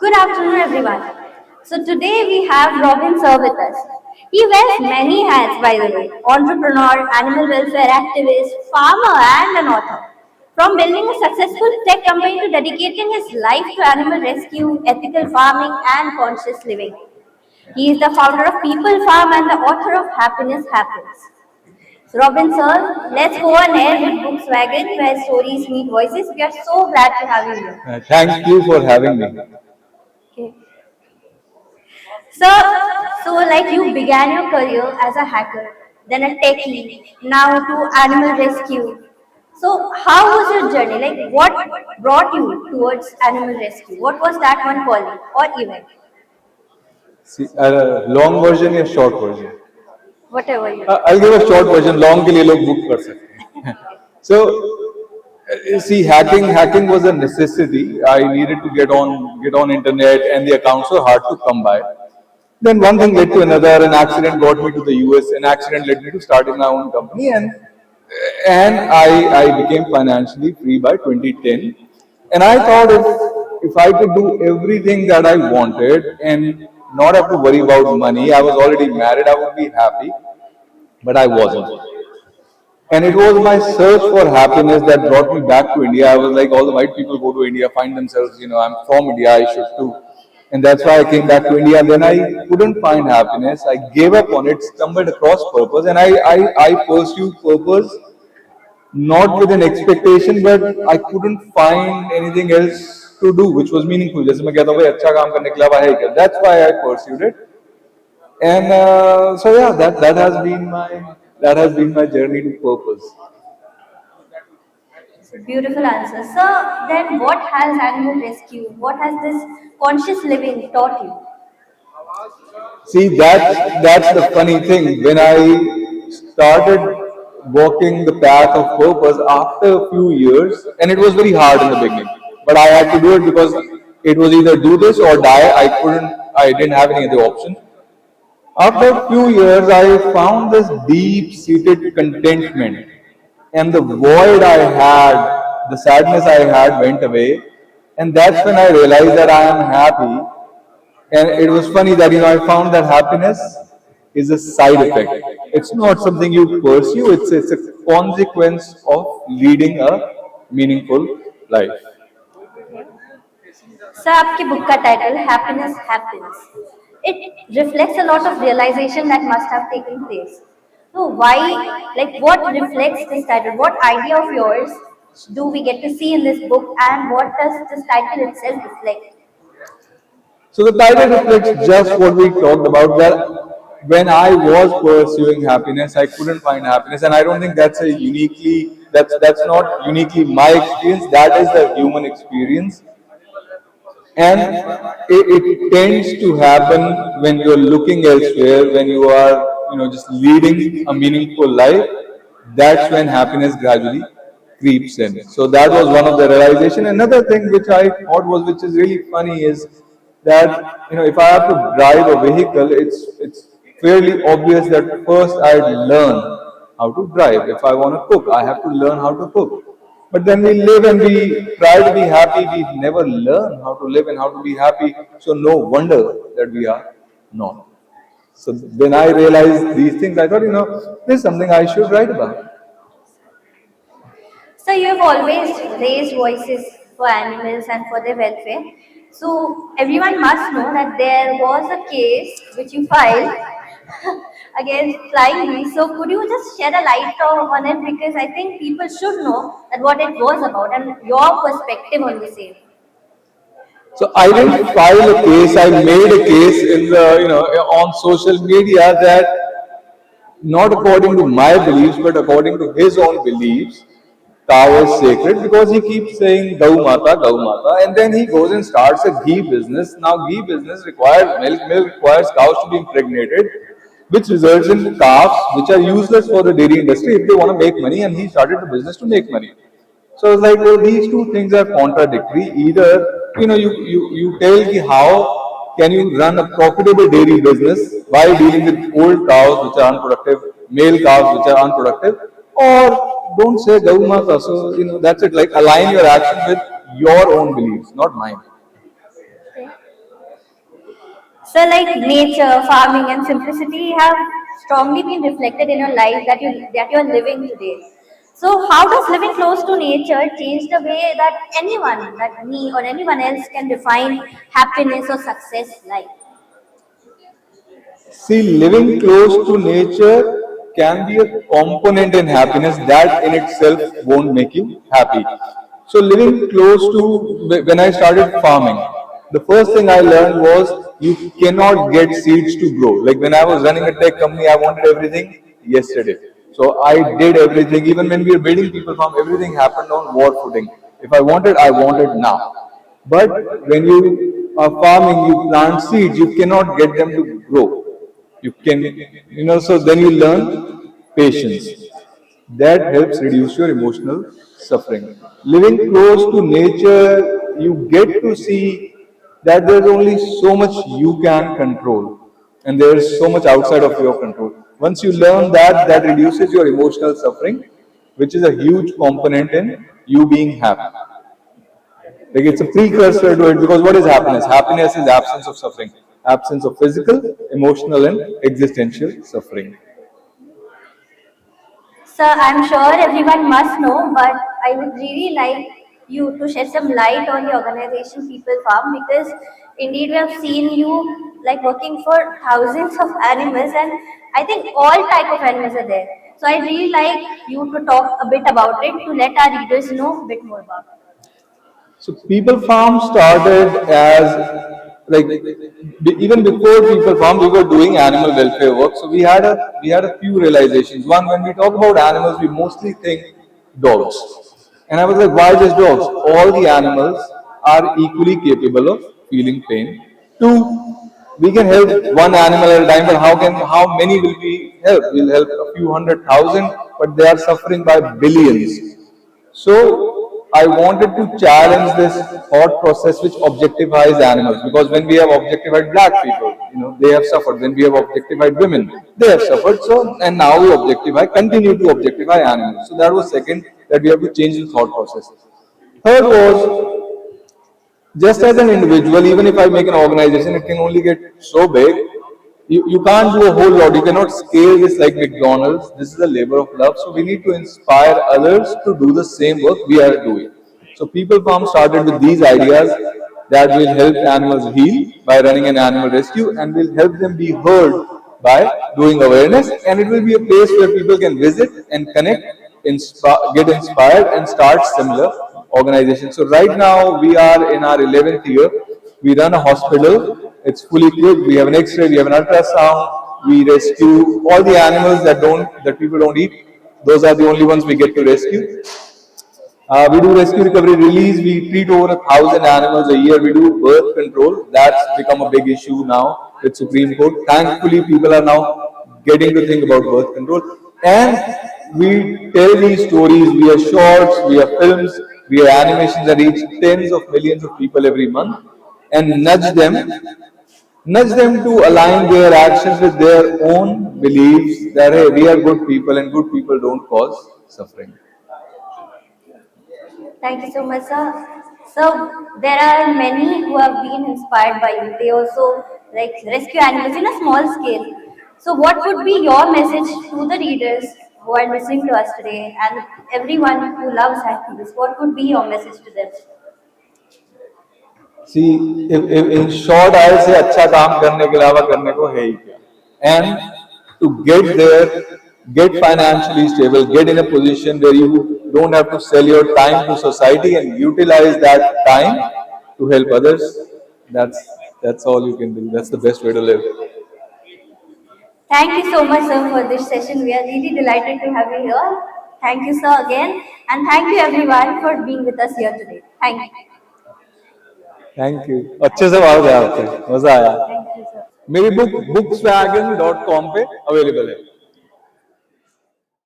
Good afternoon, everyone. So today we have Robin Sir with us. He wears many hats, by the way: entrepreneur, animal welfare activist, farmer, and an author. From building a successful tech company to dedicating his life to animal rescue, ethical farming, and conscious living. He is the founder of People Farm and the author of Happiness Happens. So Robin Sir, let's go on air with Bookswagon where stories meet voices. We are so glad to have you here. Thank you for having me. Okay. So, like you began your career as a hacker, then a techie, now to animal rescue. So, how was your journey? Like, what brought you towards animal rescue? What was that one calling or event? See, long version या short version? Whatever you. I'll give a short version. Long के लिए लोग book कर सकते हैं. So, see, hacking was a necessity. I needed to get on internet, and the accounts were hard to come by. Then one thing led to another. An accident got me to the US. An accident led me to starting my own company, and I became financially free by 2010. And I thought if I could do everything that I wanted and not have to worry about money, I was already married, I would be happy, but I wasn't. And it was my search for happiness that brought me back to India. I was like, all the white people go to India, find themselves, I'm from India, I should too. And that's why I came back to India. Then I couldn't find happiness. I gave up on it, stumbled across purpose, and I pursued purpose not with an expectation, but I couldn't find anything else to do which was meaningful. जैसे मैं कहता हूँ भाई अच्छा काम करने के अलावा है क्या? That's why I pursued it. And so yeah, that has been my journey to purpose. Beautiful answer. So, then what has animal rescue? What has this conscious living taught you? See, that's the funny thing. When I started walking the path of purpose after a few years, and it was very hard in the beginning, but I had to do it because it was either do this or die. I didn't have any other option. After a few years, I found this deep-seated contentment, and the void I had, the sadness I had went away, and that's when I realized that I am happy. And it was funny that I found that happiness is a side effect. It's not something you pursue. It's a consequence of leading a meaningful life. Sir आपकी book का title happiness happens it reflects a lot of realization that must have taken place. So why, like what reflects this title? What idea of yours do we get to see in this book, and what does this title itself reflect? So the title reflects just what we talked about. That when I was pursuing happiness, I couldn't find happiness, and I don't think that's not uniquely my experience. That is the human experience. And it tends to happen when you're looking elsewhere, when you are, just leading a meaningful life. That's when happiness gradually creeps in. So that was one of the realization. Another thing which I thought which is really funny, is that if I have to drive a vehicle, it's fairly obvious that first I'd learn how to drive. If I want to cook, I have to learn how to cook. But then we live and we try to be happy. We never learn how to live and how to be happy. So no wonder that we are not. So when I realized these things, I thought, this is something I should write about. So you have always raised voices for animals and for their welfare. So everyone must know that there was a case which you filed against flying bees. So could you just shed a light on it, because I think people should know that what it was about and your perspective on the same. So I didn't file a case. I made a case in on social media that not according to my beliefs, but according to his own beliefs, cow is sacred, because he keeps saying Gau Mata, and then he goes and starts a ghee business. Now ghee business requires milk. Milk requires cows to be impregnated, which results in calves which are useless for the dairy industry if they want to make money, and he started the business to make money. So it's like, well, these two things are contradictory. Either, you tell me how can you run a profitable dairy business while dealing with old cows which are unproductive, male cows which are unproductive, or don't say Gau Mata. So, that's it. Like, align your action with your own beliefs, not mine. So, like nature, farming, and simplicity have strongly been reflected in your life that you are living today. So, how does living close to nature change the way that anyone, that me or anyone else, can define happiness or success like? See, living close to nature can be a component in happiness that in itself won't make you happy. So, living close to, when I started farming, the first thing I learned was you cannot get seeds to grow. Like when I was running a tech company, I wanted everything yesterday. So, I did everything, even when we were building people farm, everything happened on war footing. If I wanted now. But when you are farming, you plant seeds, you cannot get them to grow. You can, so then you learn patience. That helps reduce your emotional suffering. Living close to nature, you get to see that there's only so much you can control, and there's so much outside of your control. Once you learn that, that reduces your emotional suffering, which is a huge component in you being happy. Like it's a precursor to it because what is happiness? Happiness is absence of suffering, absence of physical, emotional, and existential suffering. So I'm sure everyone must know, but I would really like you to shed some light on the organization People Farm because indeed we have seen you like working for thousands of animals and I think all type of animals are there. So I really like you to talk a bit about it to let our readers know a bit more about it. So People Farm started as like even before People Farm, we were doing animal welfare work. So we had a few realizations. One, when we talk about animals, we mostly think dogs, and I was like, why just dogs? All the animals are equally capable of feeling pain. Two, we can help one animal at a time, but how many will we help? We'll help a few 100,000, but they are suffering by billions. So I wanted to challenge this thought process which objectifies animals because when we have objectified black people, they have suffered. When we have objectified women, they have suffered. So and now we continue to objectify animals. So that was second that we have to change the thought process. Third was just as an individual, even if I make an organization, it can only get so big. You can't do a whole lot. You cannot scale this like McDonald's. This is a labor of love. So we need to inspire others to do the same work we are doing. So People Farm started with these ideas that will help animals heal by running an animal rescue and will help them be heard by doing awareness. And it will be a place where people can visit and connect, get inspired and start similar organizations. So right now we are in our 11th year. We run a hospital. It's fully equipped. We have an X-ray. We have an ultrasound. We rescue all the animals that people don't eat. Those are the only ones we get to rescue. We do rescue, recovery, release. We treat over 1,000 animals a year. We do birth control. That's become a big issue now with Supreme Court. Thankfully, people are now getting to think about birth control. And we tell these stories via shorts, via films, via animations that reach tens of millions of people every month and nudge them to align their actions with their own beliefs that hey, we are good people and good people don't cause suffering. Thank you so much, sir. So there are many who have been inspired by you. They also like rescue animals in a small scale. So what would be your message to the readers who are listening to us today and everyone who loves animals? What would be your message to them? See, if in short, I'll say अच्छा काम करने के अलावा करने को है ही क्या? And to get there, get financially stable, get in a position where you don't have to sell your time to society and utilize that time to help others. That's that's all you can do. That's the best way to live. Thank you so much, sir, for this session. We are really delighted to have you here. Thank you, sir, again. And thank you, everyone, for being with us here today. Thank you. Thank you अच्छे से बात है आपसे मजा आया Thank you, sir. मेरी book bookswagon.com पे available है